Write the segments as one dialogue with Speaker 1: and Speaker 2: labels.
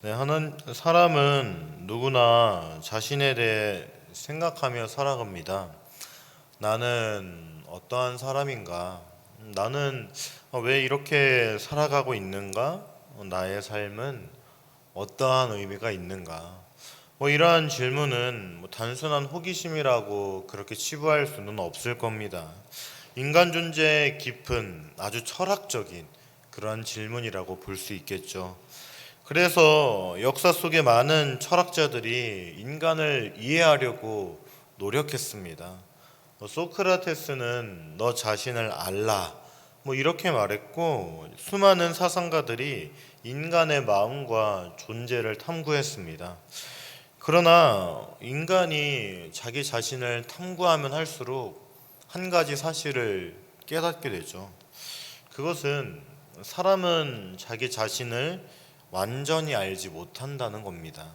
Speaker 1: 사람은 누구나 자신에 대해 생각하며 살아갑니다. 나는 어떠한 사람인가? 나는 왜 이렇게 살아가고 있는가? 나의 삶은 어떠한 의미가 있는가? 이러한 질문은 단순한 호기심이라고 그렇게 치부할 수는 없을 겁니다. 인간 존재의 깊은 아주 철학적인 그러한 질문이라고 볼 수 있겠죠. 그래서 역사 속에 많은 철학자들이 인간을 이해하려고 노력했습니다. 소크라테스는 너 자신을 알라 이렇게 말했고, 수많은 사상가들이 인간의 마음과 존재를 탐구했습니다. 그러나 인간이 자기 자신을 탐구하면 할수록 한 가지 사실을 깨닫게 되죠. 그것은 사람은 자기 자신을 완전히 알지 못한다는 겁니다.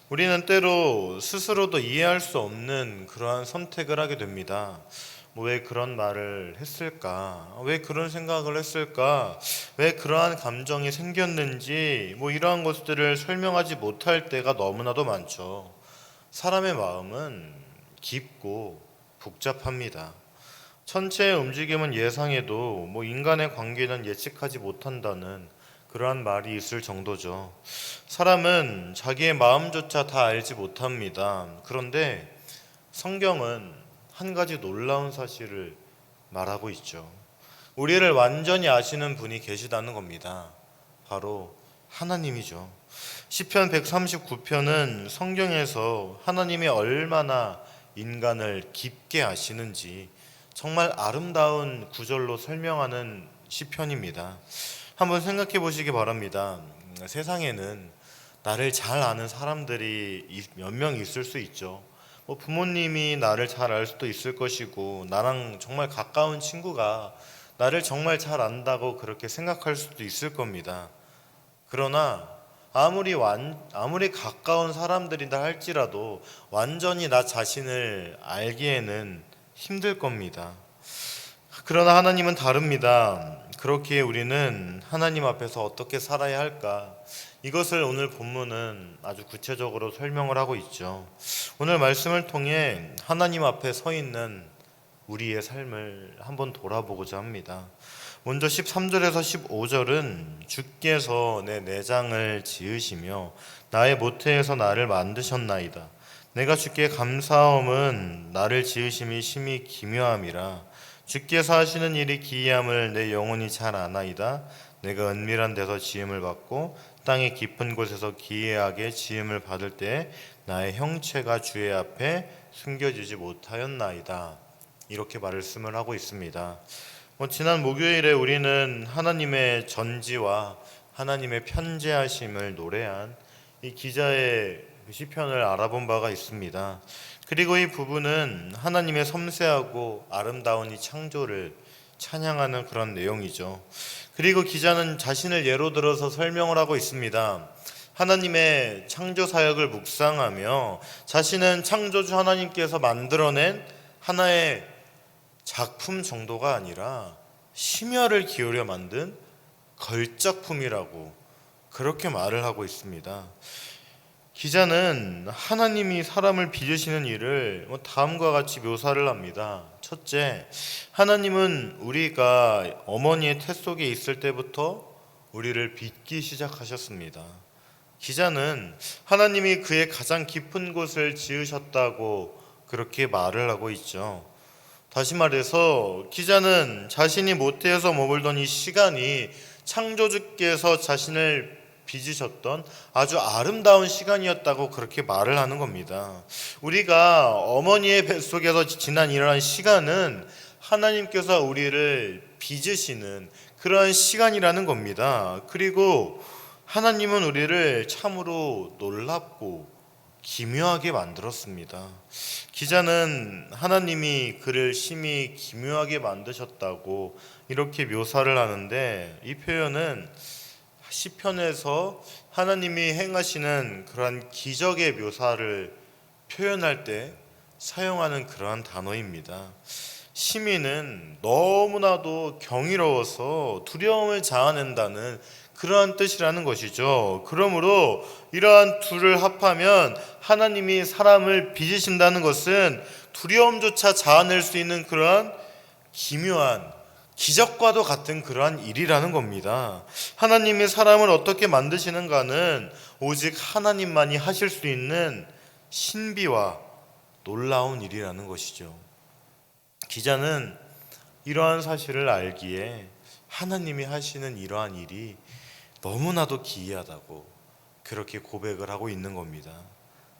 Speaker 1: 우리는 때로 스스로도 이해할 수 없는 그러한 선택을 하게 됩니다. 왜 그런 말을 했을까? 왜 그런 생각을 했을까? 왜 그러한 감정이 생겼는지 이러한 것들을 설명하지 못할 때가 너무나도 많죠. 사람의 마음은 깊고 복잡합니다. 천체의 움직임은 예상해도 인간의 관계는 예측하지 못한다는 그러한 말이 있을 정도죠. 사람은 자기의 마음조차 다 알지 못합니다. 그런데 성경은 한 가지 놀라운 사실을 말하고 있죠. 우리를 완전히 아시는 분이 계시다는 겁니다. 바로 하나님이죠. 시편 139편은 성경에서 하나님이 얼마나 인간을 깊게 아시는지 정말 아름다운 구절로 설명하는 시편입니다. 한번 생각해 보시기 바랍니다. 세상에는 나를 잘 아는 사람들이 몇 명 있을 수 있죠. 부모님이 나를 잘 알 수도 있을 것이고, 나랑 정말 가까운 친구가 나를 정말 잘 안다고 그렇게 생각할 수도 있을 겁니다. 그러나 아무리 가까운 사람들이다 할지라도 완전히 나 자신을 알기에는 힘들 겁니다. 그러나 하나님은 다릅니다. 그렇기에 우리는 하나님 앞에서 어떻게 살아야 할까? 이것을 오늘 본문은 아주 구체적으로 설명을 하고 있죠. 오늘 말씀을 통해 하나님 앞에 서 있는 우리의 삶을 한번 돌아보고자 합니다. 먼저 13절에서 15절은 주께서 내 내장을 지으시며 나의 모태에서 나를 만드셨나이다. 내가 주께 감사함은 나를 지으심이 심히 기묘함이라. 주께서 하시는 일이 기이함을 내 영혼이 잘 아나이다. 내가 은밀한 데서 지음을 받고 땅의 깊은 곳에서 기이하게 지음을 받을 때 나의 형체가 주의 앞에 숨겨지지 못하였나이다. 이렇게 말씀을 하고 있습니다. 지난 목요일에 우리는 하나님의 전지와 하나님의 편재하심을 노래한 이 기자의 시편을 알아본 바가 있습니다. 그리고 이 부분은 하나님의 섬세하고 아름다운 이 창조를 찬양하는 그런 내용이죠. 그리고 기자는 자신을 예로 들어서 설명을 하고 있습니다. 하나님의 창조 사역을 묵상하며 자신은 창조주 하나님께서 만들어낸 하나의 작품 정도가 아니라 심혈을 기울여 만든 걸작품이라고 그렇게 말을 하고 있습니다. 기자는 하나님이 사람을 빚으시는 일을 다음과 같이 묘사를 합니다. 첫째, 하나님은 우리가 어머니의 태 속에 있을 때부터 우리를 빚기 시작하셨습니다. 기자는 하나님이 그의 가장 깊은 곳을 지으셨다고 그렇게 말을 하고 있죠. 다시 말해서 기자는 자신이 모태에서 머물던 이 시간이 창조주께서 자신을 빚으셨던 아주 아름다운 시간이었다고 그렇게 말을 하는 겁니다. 우리가 어머니의 뱃속에서 지난 이러한 시간은 하나님께서 우리를 빚으시는 그러한 시간이라는 겁니다. 그리고 하나님은 우리를 참으로 놀랍고 기묘하게 만들었습니다. 기자는 하나님이 그를 심히 기묘하게 만드셨다고 이렇게 묘사를 하는데, 이 표현은 시편에서 하나님이 행하시는 그러한 기적의 묘사를 표현할 때 사용하는 그러한 단어입니다. 시민은 너무나도 경이로워서 두려움을 자아낸다는 그러한 뜻이라는 것이죠. 그러므로 이러한 둘을 합하면 하나님이 사람을 빚으신다는 것은 두려움조차 자아낼 수 있는 그러한 기묘한 기적과도 같은 그러한 일이라는 겁니다. 하나님이 사람을 어떻게 만드시는가는 오직 하나님만이 하실 수 있는 신비와 놀라운 일이라는 것이죠. 기자는 이러한 사실을 알기에 하나님이 하시는 이러한 일이 너무나도 기이하다고 그렇게 고백을 하고 있는 겁니다.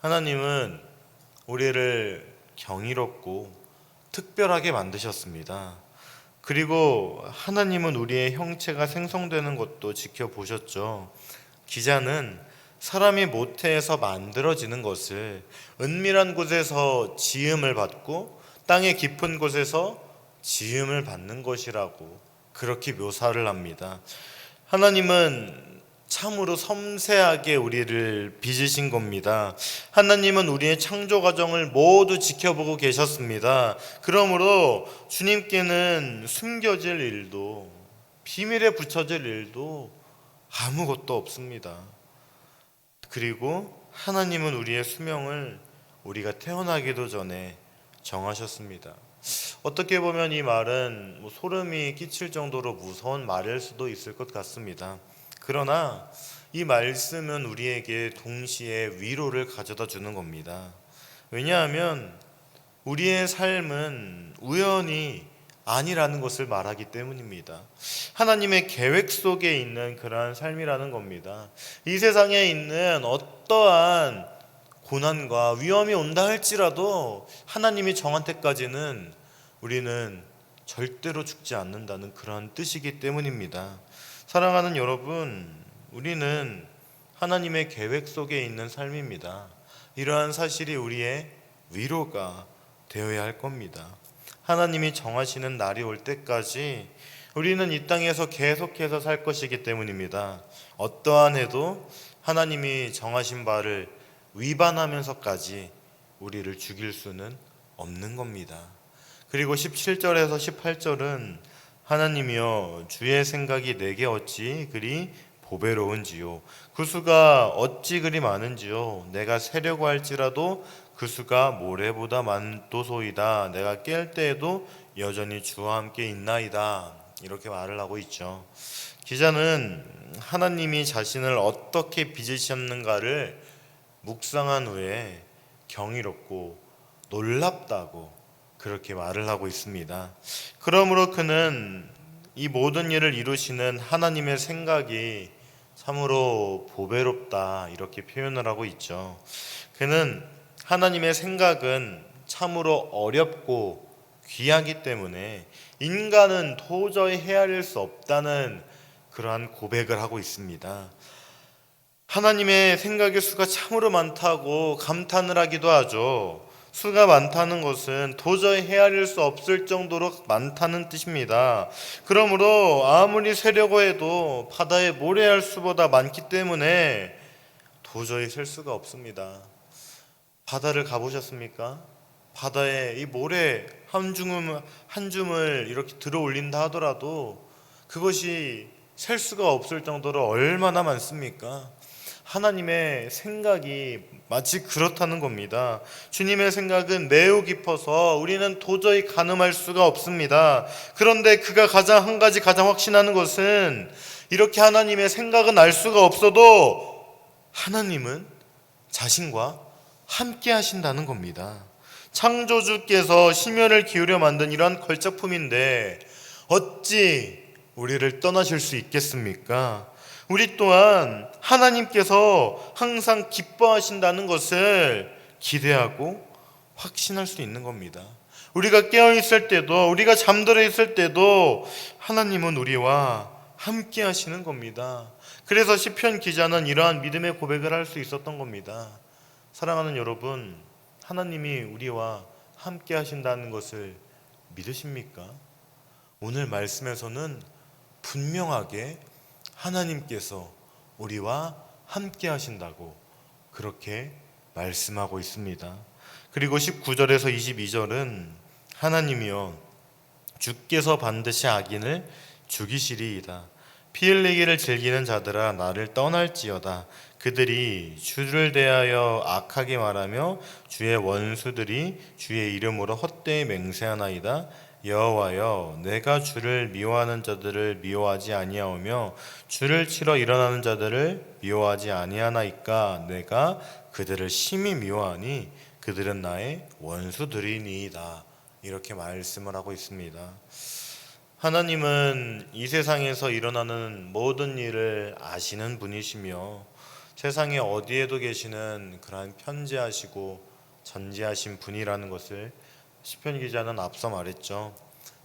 Speaker 1: 하나님은 우리를 경이롭고 특별하게 만드셨습니다. 그리고 하나님은 우리의 형체가 생성되는 것도 지켜보셨죠. 기자는 사람이 모태에서 만들어지는 것을 은밀한 곳에서 지음을 받고 땅의 깊은 곳에서 지음을 받는 것이라고 그렇게 묘사를 합니다. 하나님은 참으로 섬세하게 우리를 빚으신 겁니다. 하나님은 우리의 창조 과정을 모두 지켜보고 계셨습니다. 그러므로 주님께는 숨겨질 일도 비밀에 붙여질 일도 아무것도 없습니다. 그리고 하나님은 우리의 수명을 우리가 태어나기도 전에 정하셨습니다. 어떻게 보면 이 말은 소름이 끼칠 정도로 무서운 말일 수도 있을 것 같습니다. 그러나 이 말씀은 우리에게 동시에 위로를 가져다 주는 겁니다. 왜냐하면 우리의 삶은 우연이 아니라는 것을 말하기 때문입니다. 하나님의 계획 속에 있는 그러한 삶이라는 겁니다. 이 세상에 있는 어떠한 고난과 위험이 온다 할지라도 하나님이 정한 때까지는 우리는 절대로 죽지 않는다는 그런 뜻이기 때문입니다. 사랑하는 여러분, 우리는 하나님의 계획 속에 있는 삶입니다. 이러한 사실이 우리의 위로가 되어야 할 겁니다. 하나님이 정하시는 날이 올 때까지 우리는 이 땅에서 계속해서 살 것이기 때문입니다. 어떠한 해도 하나님이 정하신 바를 위반하면서까지 우리를 죽일 수는 없는 겁니다. 그리고 17절에서 18절은 하나님이여 주의 생각이 내게 어찌 그리 보배로운지요 그 수가 어찌 그리 많은지요 내가 세려고 할지라도 그 수가 모래보다 많도소이다 내가 깰 때에도 여전히 주와 함께 있나이다 이렇게 말을 하고 있죠. 기자는 하나님이 자신을 어떻게 빚으셨는가를 묵상한 후에 경이롭고 놀랍다고 그렇게 말을 하고 있습니다. 그러므로 그는 이 모든 일을 이루시는 하나님의 생각이 참으로 보배롭다 이렇게 표현을 하고 있죠. 그는 하나님의 생각은 참으로 어렵고 귀하기 때문에 인간은 도저히 헤아릴 수 없다는 그러한 고백을 하고 있습니다. 하나님의 생각의 수가 참으로 많다고 감탄을 하기도 하죠. 수가 많다는 것은 도저히 헤아릴 수 없을 정도로 많다는 뜻입니다. 그러므로 아무리 세려고 해도 바다의 모래알 수보다 많기 때문에 도저히 셀 수가 없습니다. 바다를 가보셨습니까? 바다에 이 모래 한 줌을 이렇게 들어 올린다 하더라도 그것이 셀 수가 없을 정도로 얼마나 많습니까? 하나님의 생각이 마치 그렇다는 겁니다. 주님의 생각은 매우 깊어서 우리는 도저히 가늠할 수가 없습니다. 그런데 그가 한 가지 가장 확신하는 것은 이렇게 하나님의 생각은 알 수가 없어도 하나님은 자신과 함께 하신다는 겁니다. 창조주께서 심혈을 기울여 만든 이러한 걸작품인데 어찌 우리를 떠나실 수 있겠습니까? 우리 또한 하나님께서 항상 기뻐하신다는 것을 기대하고 확신할 수 있는 겁니다. 우리가 깨어있을 때도 우리가 잠들어 있을 때도 하나님은 우리와 함께 하시는 겁니다. 그래서 시편 기자는 이러한 믿음의 고백을 할 수 있었던 겁니다. 사랑하는 여러분, 하나님이 우리와 함께 하신다는 것을 믿으십니까? 오늘 말씀에서는 분명하게 하나님께서 우리와 함께 하신다고 그렇게 말씀하고 있습니다. 그리고 19절에서 22절은 하나님이여 주께서 반드시 악인을 죽이시리이다. 피 흘리기를 즐기는 자들아 나를 떠날지어다. 그들이 주를 대하여 악하게 말하며 주의 원수들이 주의 이름으로 헛되이 맹세하나이다. 여호와여, 내가 주를 미워하는 자들을 미워하지 아니하오며 주를 치러 일어나는 자들을 미워하지 아니하나이까. 내가 그들을 심히 미워하니 그들은 나의 원수들이니이다. 이렇게 말씀을 하고 있습니다. 하나님은 이 세상에서 일어나는 모든 일을 아시는 분이시며 세상에 어디에도 계시는 그러한 편지하시고 전지하신 분이라는 것을 시편 기자는 앞서 말했죠.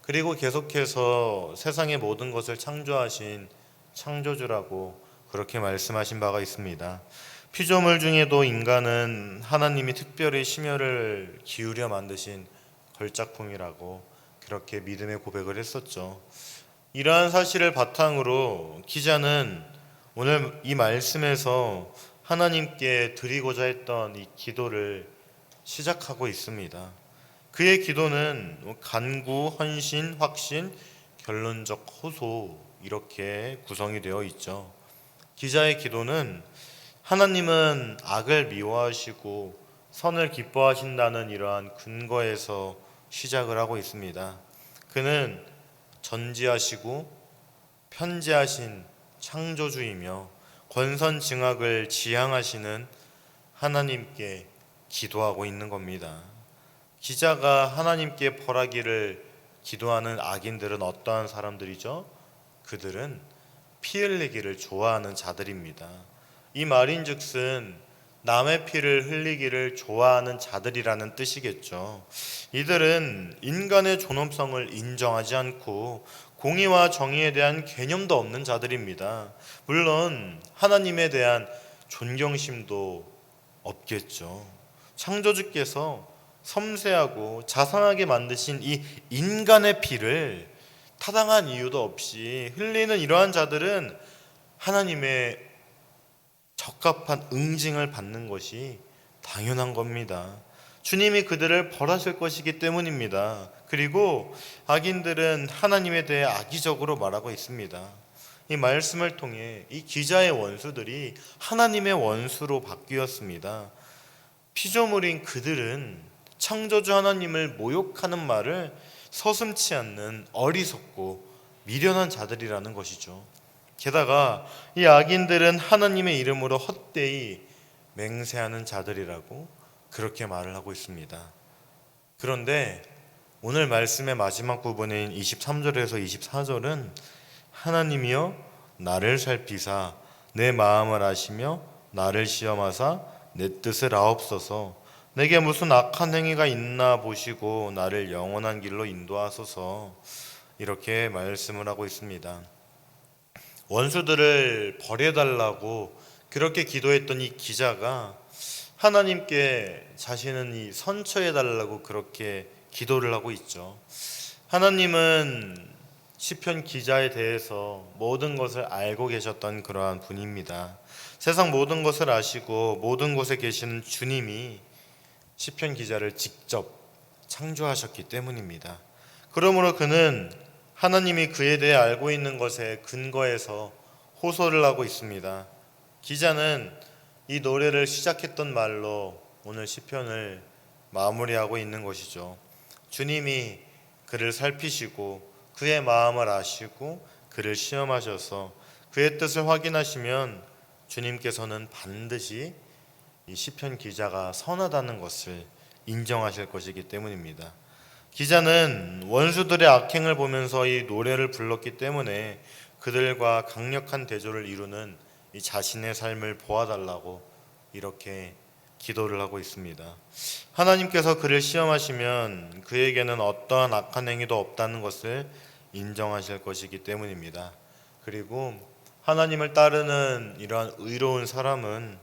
Speaker 1: 그리고 계속해서 세상의 모든 것을 창조하신 창조주라고 그렇게 말씀하신 바가 있습니다. 피조물 중에도 인간은 하나님이 특별히 심혈을 기울여 만드신 걸작품이라고 그렇게 믿음의 고백을 했었죠. 이러한 사실을 바탕으로 기자는 오늘 이 말씀에서 하나님께 드리고자 했던 이 기도를 시작하고 있습니다. 그의 기도는 간구, 헌신, 확신, 결론적 호소 이렇게 구성이 되어 있죠. 기자의 기도는 하나님은 악을 미워하시고 선을 기뻐하신다는 이러한 근거에서 시작을 하고 있습니다. 그는 전지하시고 편지하신 창조주이며 권선징악을 지향하시는 하나님께 기도하고 있는 겁니다. 기자가 하나님께 벌하기를 기도하는 악인들은 어떠한 사람들이죠? 그들은 피 흘리기를 좋아하는 자들입니다. 이 말인즉슨 남의 피를 흘리기를 좋아하는 자들이라는 뜻이겠죠. 이들은 인간의 존엄성을 인정하지 않고 공의와 정의에 대한 개념도 없는 자들입니다. 물론 하나님에 대한 존경심도 없겠죠. 창조주께서 섬세하고 자상하게 만드신 이 인간의 피를 타당한 이유도 없이 흘리는 이러한 자들은 하나님의 적합한 응징을 받는 것이 당연한 겁니다. 주님이 그들을 벌하실 것이기 때문입니다. 그리고 악인들은 하나님에 대해 악의적으로 말하고 있습니다. 이 말씀을 통해 이 기자의 원수들이 하나님의 원수로 바뀌었습니다. 피조물인 그들은 창조주 하나님을 모욕하는 말을 서슴지 않는 어리석고 미련한 자들이라는 것이죠. 게다가 이 악인들은 하나님의 이름으로 헛되이 맹세하는 자들이라고 그렇게 말을 하고 있습니다. 그런데 오늘 말씀의 마지막 부분인 23절에서 24절은 하나님이여 나를 살피사 내 마음을 아시며 나를 시험하사 내 뜻을 아옵소서. 내게 무슨 악한 행위가 있나 보시고 나를 영원한 길로 인도하소서. 이렇게 말씀을 하고 있습니다. 원수들을 벌해달라고 그렇게 기도했던 이 기자가 하나님께 자신은 이 선처해달라고 그렇게 기도를 하고 있죠. 하나님은 시편 기자에 대해서 모든 것을 알고 계셨던 그러한 분입니다. 세상 모든 것을 아시고 모든 곳에 계시는 주님이 시편 기자를 직접 창조하셨기 때문입니다. 그러므로 그는 하나님이 그에 대해 알고 있는 것에 근거해서 호소를 하고 있습니다. 기자는 이 노래를 시작했던 말로 오늘 시편을 마무리하고 있는 것이죠. 주님이 그를 살피시고 그의 마음을 아시고 그를 시험하셔서 그의 뜻을 확인하시면 주님께서는 반드시 이 시편 기자가 선하다는 것을 인정하실 것이기 때문입니다. 기자는 원수들의 악행을 보면서 이 노래를 불렀기 때문에 그들과 강력한 대조를 이루는 이 자신의 삶을 보아달라고 이렇게 기도를 하고 있습니다. 하나님께서 그를 시험하시면 그에게는 어떠한 악한 행위도 없다는 것을 인정하실 것이기 때문입니다. 그리고 하나님을 따르는 이러한 의로운 사람은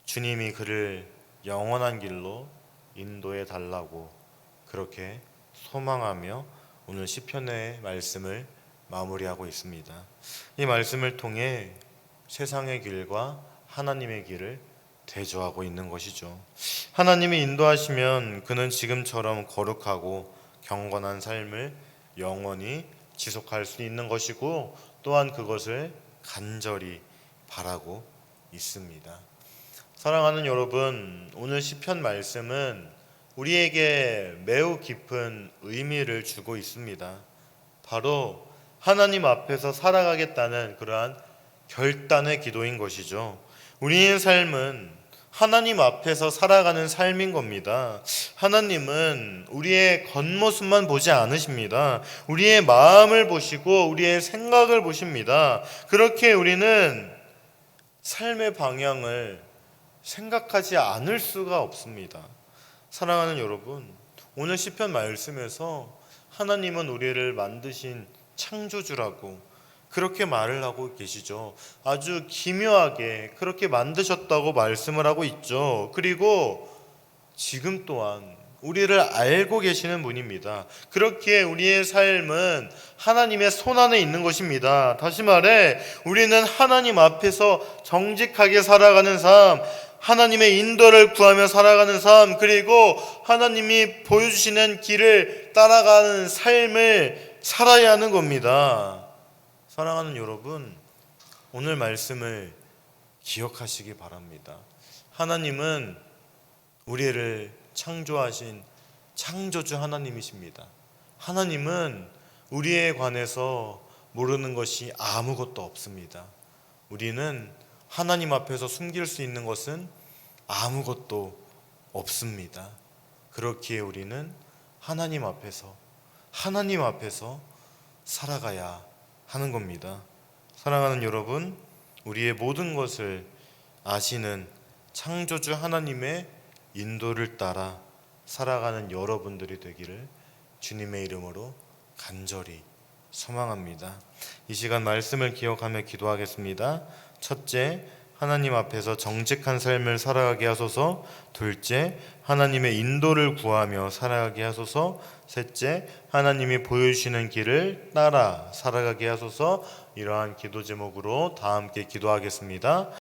Speaker 1: 주님이 그를 영원한 길로 인도해 달라고 그렇게 소망하며 오늘 시편의 말씀을 마무리하고 있습니다. 이 말씀을 통해 세상의 길과 하나님의 길을 대조하고 있는 것이죠. 하나님이 인도하시면 그는 지금처럼 거룩하고 경건한 삶을 영원히 지속할 수 있는 것이고 또한 그것을 간절히 바라고 있습니다. 사랑하는 여러분, 오늘 시편 말씀은 우리에게 매우 깊은 의미를 주고 있습니다. 바로 하나님 앞에서 살아가겠다는 그러한 결단의 기도인 것이죠. 우리의 삶은 하나님 앞에서 살아가는 삶인 겁니다. 하나님은 우리의 겉모습만 보지 않으십니다. 우리의 마음을 보시고 우리의 생각을 보십니다. 그렇게 우리는 삶의 방향을 생각하지 않을 수가 없습니다. 사랑하는 여러분, 오늘 시편 말씀에서 하나님은 우리를 만드신 창조주라고 그렇게 말을 하고 계시죠. 아주 기묘하게 그렇게 만드셨다고 말씀을 하고 있죠. 그리고 지금 또한 우리를 알고 계시는 분입니다. 그렇기에 우리의 삶은 하나님의 손 안에 있는 것입니다. 다시 말해 우리는 하나님 앞에서 정직하게 살아가는 삶, 하나님의 인도를 구하며 살아가는 삶, 그리고 하나님이 보여주시는 길을 따라가는 삶을 살아야 하는 겁니다. 사랑하는 여러분, 오늘 말씀을 기억하시기 바랍니다. 하나님은 우리를 창조하신 창조주 하나님이십니다. 하나님은 우리에 관해서 모르는 것이 아무것도 없습니다. 우리는 하나님 앞에서 숨길 수 있는 것은 아무것도 없습니다. 그렇기에 우리는 하나님 앞에서 살아가야 하는 겁니다. 사랑하는 여러분, 우리의 모든 것을 아시는 창조주 하나님의 인도를 따라 살아가는 여러분들이 되기를 주님의 이름으로 간절히 소망합니다. 이 시간 말씀을 기억하며 기도하겠습니다. 첫째, 하나님 앞에서 정직한 삶을 살아가게 하소서. 둘째, 하나님의 인도를 구하며 살아가게 하소서. 셋째, 하나님이 보여주시는 길을 따라 살아가게 하소서. 이러한 기도 제목으로 다 함께 기도하겠습니다.